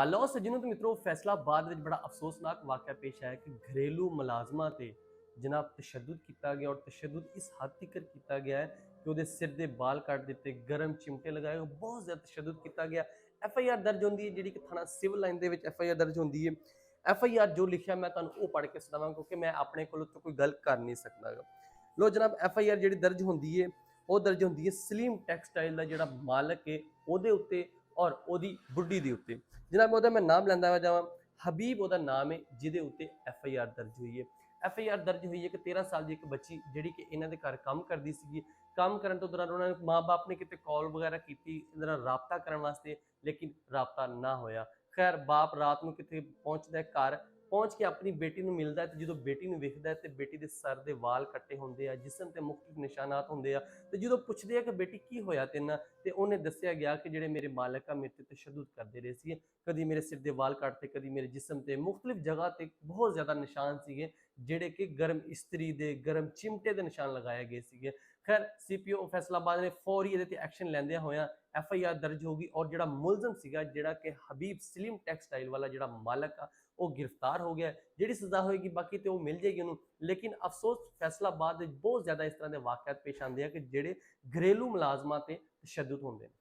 ਲਓ ਸੱਜਣੋ ਤੇ ਮਿੱਤਰੋ, ਫੈਸਲਾਬਾਦ ਵਿੱਚ ਬੜਾ ਅਫਸੋਸਨਾਕ ਵਾਕਿਆ ਪੇਸ਼ ਆਇਆ ਕਿ ਘਰੇਲੂ ਮੁਲਾਜ਼ਮਾਂ ਤੇ ਜਨਾਬ ਤਸ਼ੱਦਦ ਕੀਤਾ ਗਿਆ, ਔਰ ਤਸ਼ੱਦਦ ਇਸ ਹੱਦ ਤੱਕ ਕੀਤਾ ਗਿਆ ਹੈ ਕਿ ਉਹਦੇ ਸਿਰ ਦੇ ਬਾਲ ਕੱਟ ਦਿੱਤੇ, ਗਰਮ ਚਿਮਟੇ ਲਗਾਏ, ਬਹੁਤ ਜ਼ਿਆਦਾ ਤਸ਼ੱਦਦ ਕੀਤਾ ਗਿਆ। ਐਫ ਆਈ ਆਰ ਦਰਜ ਹੁੰਦੀ ਹੈ, ਜਿਹੜੀ ਕਿ ਥਾਣਾ ਸਿਵਲ ਲਾਈਨ ਦੇ ਵਿੱਚ ਐਫ ਆਈ ਆਰ ਦਰਜ ਹੁੰਦੀ ਹੈ। ਐਫ ਆਈ ਆਰ ਜੋ ਲਿਖਿਆ ਮੈਂ ਤੁਹਾਨੂੰ ਉਹ ਪੜ੍ਹ ਕੇ ਸੁਣਾਵਾਂ, ਕਿਉਂਕਿ ਮੈਂ ਆਪਣੇ ਕੋਲੋਂ ਤੋਂ ਕੋਈ ਗੱਲ ਕਰ ਨਹੀਂ ਸਕਦਾ ਗਾ। ਲੋ ਜਨਾਬ, ਐਫ ਆਈ ਆਰ ਜਿਹੜੀ ਦਰਜ ਹੁੰਦੀ ਹੈ ਉਹ ਦਰਜ ਹੁੰਦੀ ਹੈ ਸਲੀਮ ਟੈਕਸਟਾਈਲ ਦਾ ਜਿਹੜਾ ਮਾਲਕ ਹੈ ਉਹਦੇ ਉੱਤੇ ਔਰ ਉਹਦੀ ਬੁੱਢੀ ਦੇ ਉੱਤੇ। ਜਨਾਬ ਉਹਦਾ ਮੈਂ ਨਾਮ ਲੈਂਦਾ ਵਾ ਜਾਵਾਂ, ਹਬੀਬ ਉਹਦਾ ਨਾਮ ਹੈ, ਜਿਹਦੇ ਉੱਤੇ ਐਫ ਆਈ ਆਰ ਦਰਜ ਹੋਈ ਹੈ। ਐਫ ਆਈ ਆਰ ਦਰਜ ਹੋਈ ਹੈ ਕਿ 13 ਸਾਲ ਦੀ ਇੱਕ ਬੱਚੀ ਜਿਹੜੀ ਕਿ ਇਹਨਾਂ ਦੇ ਘਰ ਕੰਮ ਕਰਦੀ ਸੀਗੀ, ਕੰਮ ਕਰਨ ਤੋਂ ਦੌਰਾਨ ਉਹਨਾਂ ਨੇ ਮਾਂ-ਬਾਪ ਨੇ ਕਿਤੇ ਕਾਲ ਵਗੈਰਾ ਕੀਤੀ ਇਹਦੇ ਨਾਲ ਰਾਬਤਾ ਕਰਨ ਵਾਸਤੇ, ਲੇਕਿਨ ਰਾਬਤਾ ਨਾ ਹੋਇਆ। ਖੈਰ ਬਾਪ ਰਾਤ ਨੂੰ ਕਿਤੇ ਪਹੁੰਚਦਾ, ਘਰ ਪਹੁੰਚ ਕੇ ਆਪਣੀ ਬੇਟੀ ਨੂੰ ਮਿਲਦਾ ਤੇ ਜਦੋਂ ਬੇਟੀ ਨੂੰ ਵੇਖਦਾ ਤੇ ਬੇਟੀ ਦੇ ਸਰ ਦੇ ਵਾਲ ਕੱਟੇ ਹੁੰਦੇ ਆ, ਜਿਸਮ ਤੇ ਮੁਖਤਲਿਫ ਨਿਸ਼ਾਨਾਤ ਹੁੰਦੇ ਆ। ਤੇ ਜਦੋਂ ਪੁੱਛਦੇ ਆ ਕਿ ਬੇਟੀ ਕੀ ਹੋਇਆ ਤੈਨੂੰ, ਤੇ ਉਹਨੇ ਦੱਸਿਆ ਗਿਆ ਕਿ ਜਿਹੜੇ ਮੇਰੇ ਮਾਲਕ ਆ ਮੇਰੇ ਤੇ ਤਸ਼ੱਦਦ ਕਰਦੇ ਰਹੇ ਸੀ, ਕਦੀ ਮੇਰੇ ਸਿਰ ਦੇ ਵਾਲ ਕੱਟਦੇ, ਕਦੀ ਮੇਰੇ ਜਿਸਮ ਤੇ ਮੁਖਤਲਿਫ ਜਗ੍ਹਾ ਤੇ ਬਹੁਤ ਜ਼ਿਆਦਾ ਨਿਸ਼ਾਨ ਸੀਗੇ, ਜਿਹੜੇ ਕਿ ਗਰਮ ਇਸਤਰੀ ਦੇ, ਗਰਮ ਚਿਮਟੇ ਦੇ ਨਿਸ਼ਾਨ ਲਗਾਏ ਗਏ ਸੀਗੇ। ਖੈਰ ਸੀਪੀਓ ਫੈਸਲਾਬਾਦ ਨੇ ਫੌਰੀ ਇਹਦੇ ਤੇ ਐਕਸ਼ਨ ਲੈਂਦਿਆਂ ਹੋਇਆਂ ਐਫ ਆਈ ਆਰ ਦਰਜ ਹੋ ਗਈ, ਔਰ ਜਿਹੜਾ ਮੁਲਜ਼ਮ ਸੀਗਾ, ਜਿਹੜਾ ਕਿ ਹਬੀਬ ਸਲੀਮ ਟੈਕਸਟਾਈਲ ਵਾਲਾ ਜਿਹੜਾ ਮਾਲਕ ਆ, ਉਹ गिरफ्तार हो गया। ਜਿਹੜੀ ਸਜ਼ਾ ਹੋਏਗੀ ਬਾਕੀ ਤੇ ਉਹ ਮਿਲ ਜਾਏਗੀ ਉਹਨੂੰ, ਲੇਕਿਨ ਅਫਸੋਸ ਫੈਸਲਾਬਾਦ ਵਿੱਚ ਬਹੁਤ ਜ਼ਿਆਦਾ ਇਸ ਤਰ੍ਹਾਂ ਦੇ ਵਾਕਿਆਤ ਪੇਸ਼ ਆਉਂਦੇ ਆ ਕਿ ਜਿਹੜੇ ਘਰੇਲੂ ਮੁਲਾਜ਼ਮਾਂ ਤੇ ਤਸ਼ੱਦਦ ਹੁੰਦੇ ਨੇ।